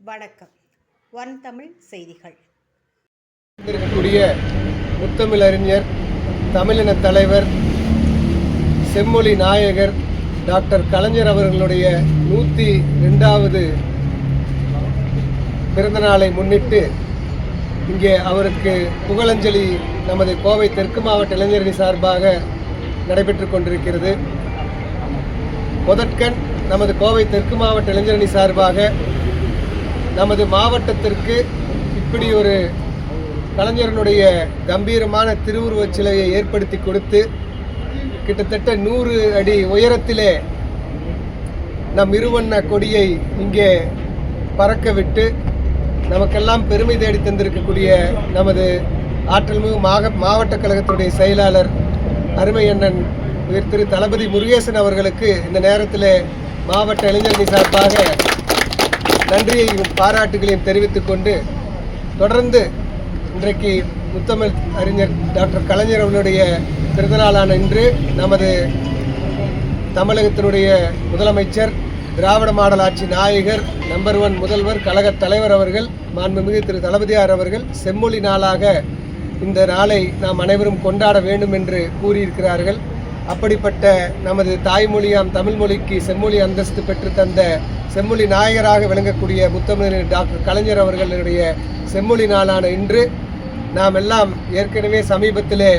வணக்கம். ஒன் தமிழ் செய்திகள். இருக்கக்கூடிய முத்தமிழறிஞர், தமிழின தலைவர், செம்மொழி நாயகர் டாக்டர் கலைஞர் அவர்களுடைய 102வது பிறந்த நாளை முன்னிட்டு இங்கே அவருக்கு புகழஞ்சலி நமது கோவை தெற்கு மாவட்ட இளைஞரணி சார்பாக நடைபெற்று கொண்டிருக்கிறது. முதற்கண் நமது கோவை தெற்கு மாவட்ட இளைஞரணி சார்பாக நமது மாவட்டத்திற்கு இப்படி ஒரு கலைஞரனுடைய கம்பீரமான திருவுருவச் சிலையை ஏற்படுத்தி கொடுத்து கிட்டத்தட்ட 100 அடி உயரத்திலே நம் இருவண்ண கொடியை இங்கே பறக்க விட்டு நமக்கெல்லாம் பெருமை தேடி தந்திருக்கக்கூடிய நமது ஆற்றல்மிகு மாவட்ட கழகத்துடைய செயலாளர் அருமை அண்ணன் திரு தளபதி முருகேசன் அவர்களுக்கு இந்த நேரத்தில் மாவட்ட இளைஞரணி சார்பாக நன்றியையும் பாராட்டுகளையும் தெரிவித்துக் கொண்டு, தொடர்ந்து இன்றைக்கு முத்தமிழ் அறிஞர் டாக்டர் கலைஞர் அவர்களுடைய பிறந்தநாளான இன்று நமது தமிழகத்தினுடைய முதலமைச்சர், திராவிட மாடல் ஆட்சி நாயகர், நம்பர் 1 முதல்வர், கழக தலைவர் அவர்கள், மாண்புமிகு திரு தளபதியார் அவர்கள் செம்மொழி நாளாக இந்த நாளை நாம் அனைவரும் கொண்டாட வேண்டும் என்று கூறியிருக்கிறார்கள். அப்படிப்பட்ட நமது தாய்மொழியாம் தமிழ் மொழிக்கு செம்மொழி அந்தஸ்து பெற்று தந்த செம்மொழி நாயகராக விளங்கக்கூடிய முத்தமிழர் டாக்டர் கலைஞர் அவர்களுடைய செம்மொழி நாளான இன்று நாம் எல்லாம் ஏற்கனவே சமீபத்திலே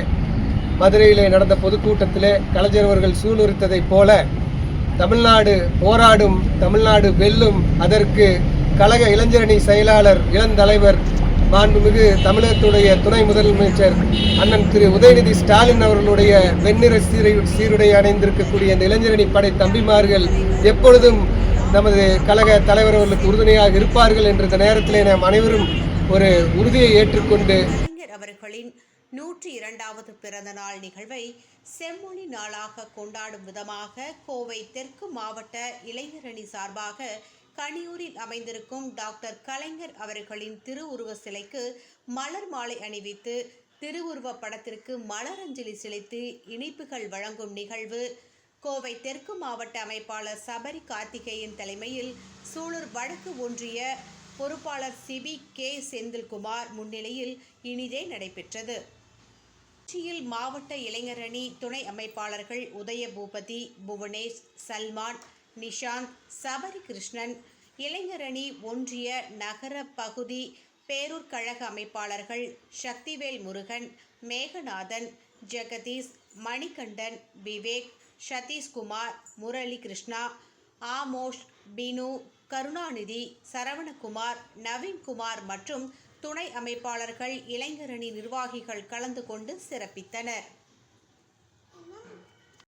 மதுரையிலே நடந்த பொதுக்கூட்டத்திலே கலைஞர் அவர்கள் சூளுரைத்ததைப் போல தமிழ்நாடு போராடும், தமிழ்நாடு வெல்லும், அதற்கு கழக இளைஞரணி செயலாளர், இளந்தலைவர், மாண்புமிகு தமிழகத்துடைய துணை முதலமைச்சர் அண்ணன் திரு உதயநிதி ஸ்டாலின் அவர்களுடைய வெண்ணிற சீருடை அணிந்திருக்கக்கூடிய இந்த இளைஞரணி படை தம்பிமார்கள் எப்பொழுதும் நமது கழக தலைவர் அவர்களுக்கு உறுதுணையாக இருப்பார்கள் என்ற இந்த நேரத்திலே நாம் அனைவரும் ஒரு உறுதியை ஏற்றுக்கொண்டு அவர்களின் 102வது பிறந்த நாள் நிகழ்வை செம்மொழி நாளாக கொண்டாடும் விதமாக கோவை தெற்கு மாவட்ட இளைஞரணி சார்பாக கனியூரில் அமைந்திருக்கும் டாக்டர் கலைஞர் அவர்களின் திருவுருவ சிலைக்கு மலர் மாலை அணிவித்து திருவுருவ படத்திற்கு மலரஞ்சலி செலுத்தி இனிப்புகள் வழங்கும் நிகழ்வு கோவை தெற்கு மாவட்ட அமைப்பாளர் சபரி கார்த்திகேயன் தலைமையில் சூலூர் வடக்கு ஒன்றிய பொறுப்பாளர் சிபி கே செந்தில்குமார் முன்னிலையில் இனிதே நடைபெற்றது. நிகழ்ச்சியில் மாவட்ட இளைஞரணி துணை அமைப்பாளர்கள் உதய பூபதி, புவனேஷ், சல்மான், நிஷாந்த், சபரி கிருஷ்ணன், இளைஞரணி ஒன்றிய நகர பகுதி பேரூர் கழக அமைப்பாளர்கள் சக்திவேல் முருகன், மேகநாதன், ஜெகதீஷ், மணிகண்டன், விவேக், சதீஷ்குமார், முரளி கிருஷ்ணா, ஆமோஷ், பினு, கருணாநிதி, சரவணகுமார், நவீன்குமார் மற்றும் துணை அமைப்பாளர்கள், இளைஞரணி நிர்வாகிகள் கலந்து கொண்டு சிறப்பித்தனர்.